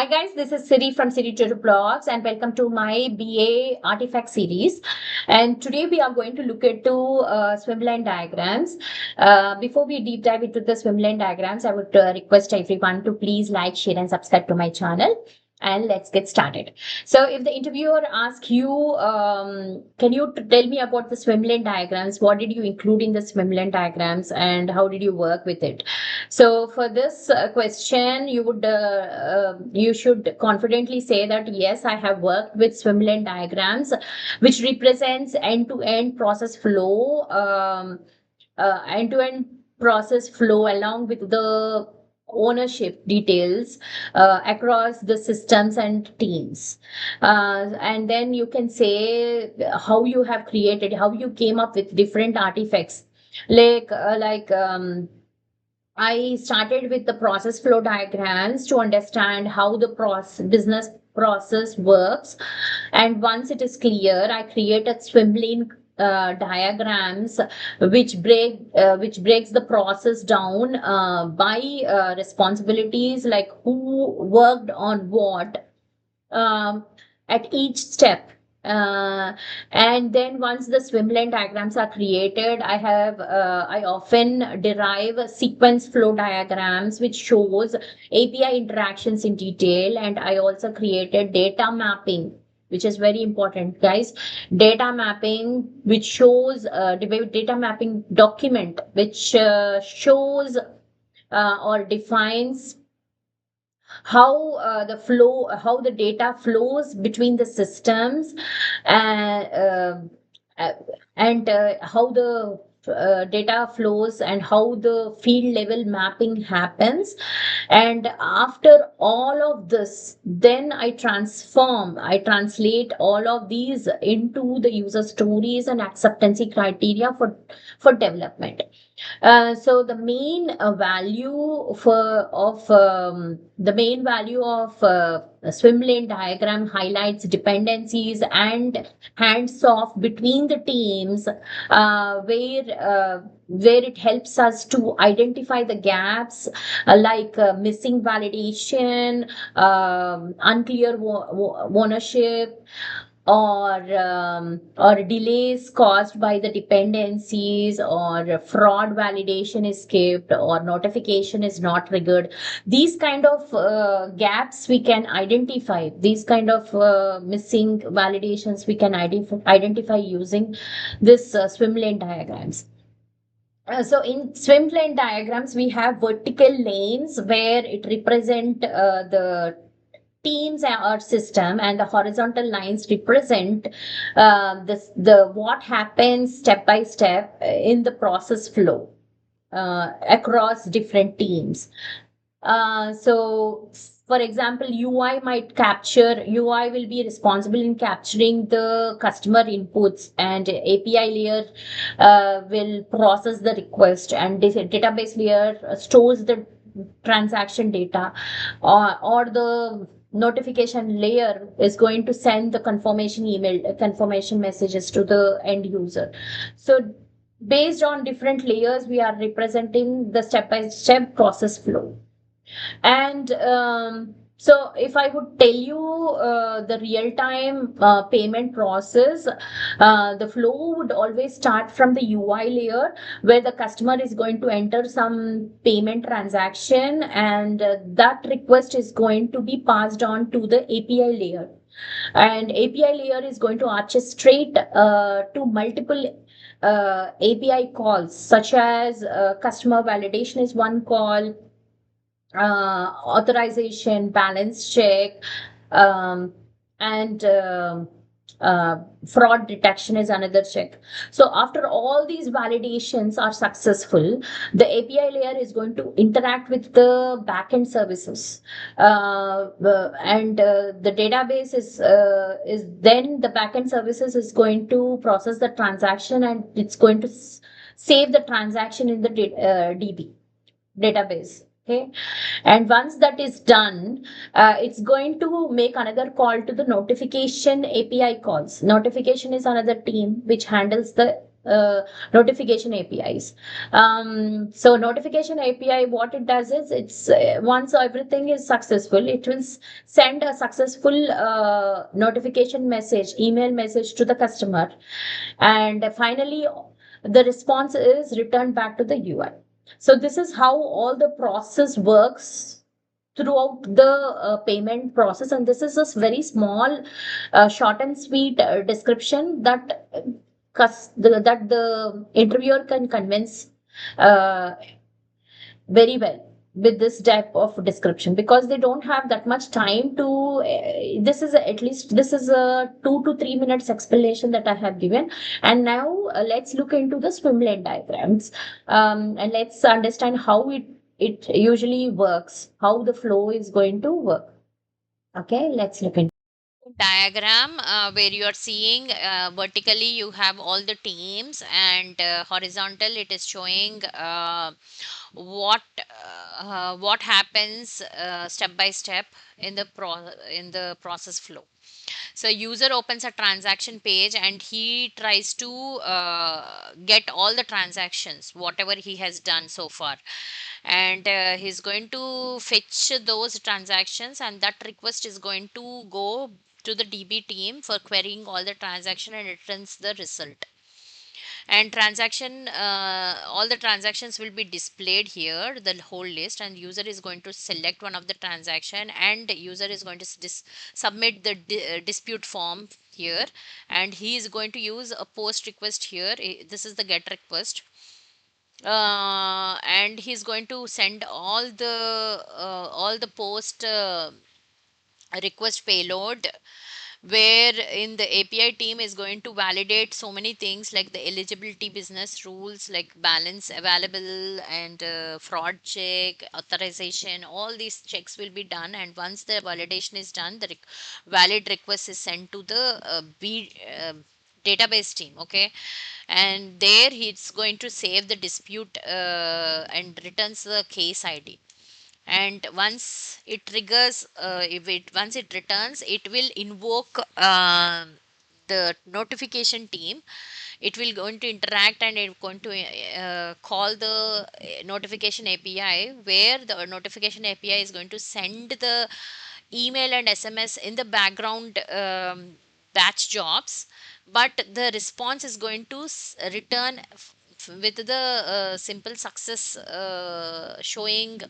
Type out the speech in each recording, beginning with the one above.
Hi guys, this is Siri from Siri Tutor Blogs and welcome to my BA Artifact series. And today we are going to look into Swimlane Diagrams. Before we deep dive into the Swimlane Diagrams, I would request everyone to please like, share and subscribe to my channel. And let's get started. So if the interviewer asks you, can you tell me about the Swimlane diagrams? What did you include in the Swimlane diagrams and how did you work with it? So for this question, you should confidently say that yes, I have worked with Swimlane diagrams, which represents end-to-end process flow, end-to-end process flow along with the ownership details across the systems and teams, and then you can say how you have created, how you came up with different artifacts I started with the process flow diagrams to understand how the business process works, and once it is clear, I created swimlane diagrams which breaks the process down by responsibilities, like who worked on what at each step. And then once the swimlane diagrams are created, I often derive sequence flow diagrams which shows API interactions in detail, and I also created data mapping, which is very important, guys. Data mapping, which shows data mapping document, which shows or defines how the data flows between the systems, and how the data flows and how the field level mapping happens. And after all of this, then I translate all of these into the user stories and acceptance criteria for development. So the main value of a swimlane diagram highlights dependencies and hands-off between the teams, where it helps us to identify the gaps, like missing validation, unclear ownership, or delays caused by the dependencies, or fraud validation is skipped, or notification is not triggered. These kind of gaps we can identify. These kind of missing validations we can identify using this swimlane diagrams. So in swimlane diagrams, we have vertical lanes where it represent the teams or system, and the horizontal lines represent the what happens step by step in the process flow across different teams. So for example, UI will be responsible in capturing the customer inputs, and API layer will process the request, and this database layer stores the transaction data, or the notification layer is going to send the confirmation messages to the end user. So based on different layers, we are representing the step-by-step process flow. And so if I would tell you the real-time payment process, the flow would always start from the UI layer, where the customer is going to enter some payment transaction, and that request is going to be passed on to the API layer. And API layer is going to orchestrate to multiple API calls, such as customer validation is one call, authorization, balance check, and fraud detection is another check. So after all these validations are successful, the API layer is going to interact with the backend services, and the database is then the backend services is going to process the transaction, and it's going to save the transaction in the DB database. Okay, and once that is done, it's going to make another call to the notification API calls. Notification is another team which handles the notification APIs. So notification API, what it does is, it's once everything is successful, it will send a successful notification message, email message to the customer, and finally the response is returned back to the UI. So this is how all the process works throughout the payment process, and this is a very small, short and sweet description that that the interviewer can convince uh, very well with this type of description, because they don't have that much time to this is at least this is a 2 to 3 minutes explanation that I have given. And now let's look into the swimlane diagrams, and let's understand how it usually works, how the flow is going to work. Okay, let's look into Diagram where you are seeing vertically you have all the teams, and horizontal it is showing what happens step by step in the process flow. So user opens a transaction page and he tries to get all the transactions whatever he has done so far, and he's going to fetch those transactions, and that request is going to go to the DB team for querying all the transaction, and it returns the result. And transaction all the transactions will be displayed here, the whole list, and user is going to select one of the transaction, and user is going to submit the dispute form here, and he is going to use a post request here. This is the get request, and he's going to send all the post request payload, where in the API team is going to validate so many things like the eligibility business rules like balance available and fraud check authorization. All these checks will be done, and once the validation is done, the valid request is sent to the database team. Okay, and there he's going to save the dispute and returns the case ID. And once it triggers if it once it returns, it will invoke the notification team. It will going to interact, and it's going to call the notification API, where the notification API is going to send the email and SMS in the background batch jobs, but the response is going to return with the simple success showing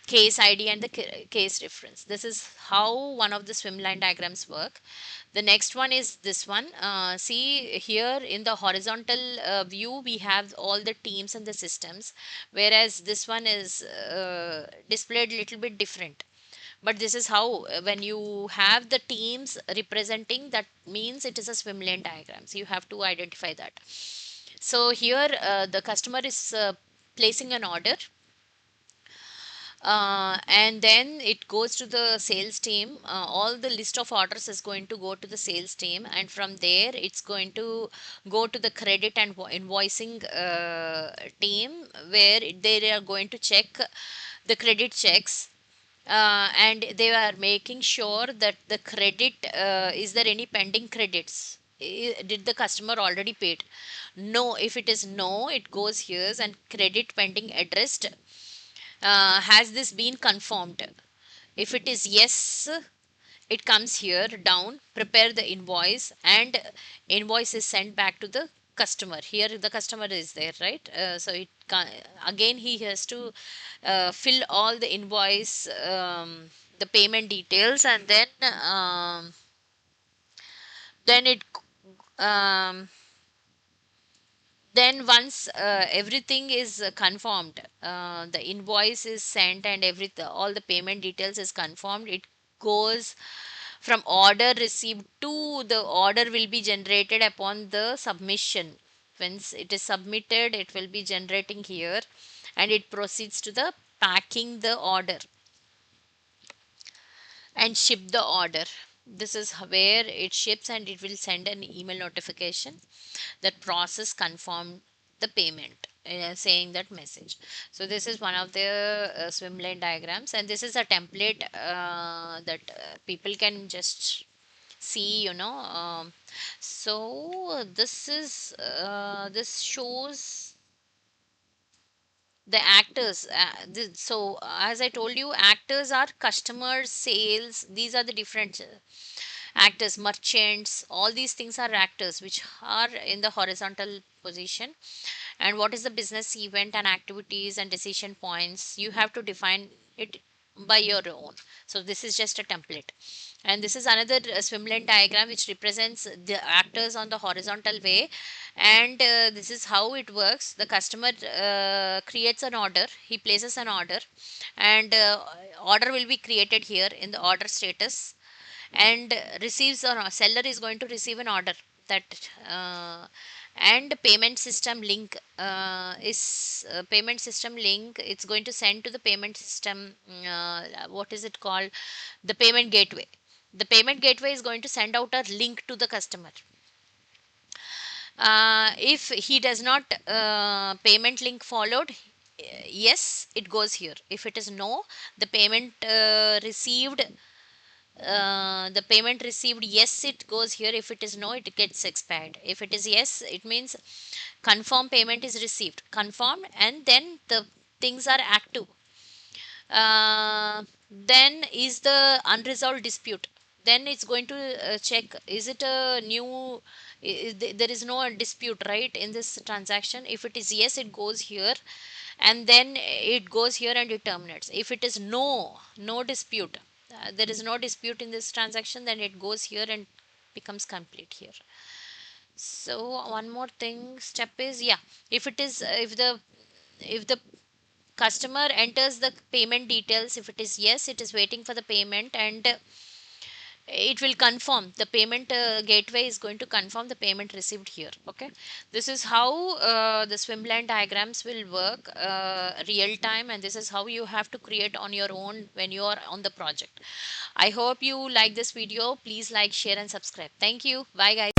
case ID and the case reference. This is how one of the swimline diagrams work. The next one is this one. See here in the horizontal view, we have all the teams and the systems, whereas this one is displayed a little bit different. But this is how when you have the teams representing, that means it is a swimlane diagram. So you have to identify that. So here the customer is placing an order, and then it goes to the sales team. All the list of orders is going to go to the sales team, and from there it's going to go to the credit and invoicing team, where they are going to check the credit checks, and they are making sure that the credit is there any pending credits. Did the customer already paid? No. If it is no, it goes here and credit pending addressed. Has this been confirmed? If it is yes, it comes here down, prepare the invoice, and invoice is sent back to the customer. Here the customer is there, right? So it again he has to fill all the invoice, the payment details, and then it um, then once everything is confirmed, the invoice is sent and everything, all the payment details is confirmed, it goes from order received to the order will be generated upon the submission. Once it is submitted, it will be generating here, and it proceeds to the packing the order and ship the order. This is where it ships, and it will send an email notification that process confirmed the payment, saying that message. So this is one of the swimlane diagrams, and this is a template that people can just see, so this shows the actors. So as I told you, actors are customers, sales, these are the different actors, merchants, all these things are actors which are in the horizontal position. And what is the business event and activities and decision points, you have to define it by your own. So this is just a template, and this is another swimlane diagram which represents the actors on the horizontal way. And this is how it works. The customer creates an order, he places an order, and order will be created here in the order status, and receives, or seller is going to receive an order that and payment system link is payment system link, it's going to send to the payment system. What is it called? The payment gateway. The payment gateway is going to send out a link to the customer. If he does not payment link followed, yes, it goes here. If it is no, the payment received, the payment received, yes, it goes here. If it is no, it gets expired. If it is yes, it means confirm payment is received, confirmed, and then the things are active. Then is the unresolved dispute, then it's going to check, is it a new, there is no dispute right in this transaction. If it is yes, it goes here, and then it goes here and it terminates. If it is no dispute, there is no dispute in this transaction, then it goes here and becomes complete here. So one more thing step is, yeah, if it is if the customer enters the payment details, if it is yes, it is waiting for the payment, and it will confirm the payment, gateway is going to confirm the payment received here. Okay, this is how the swimlane diagrams will work real time, and this is how you have to create on your own when you are on the project. I hope you like this video. Please like, share and subscribe. Thank you. Bye guys.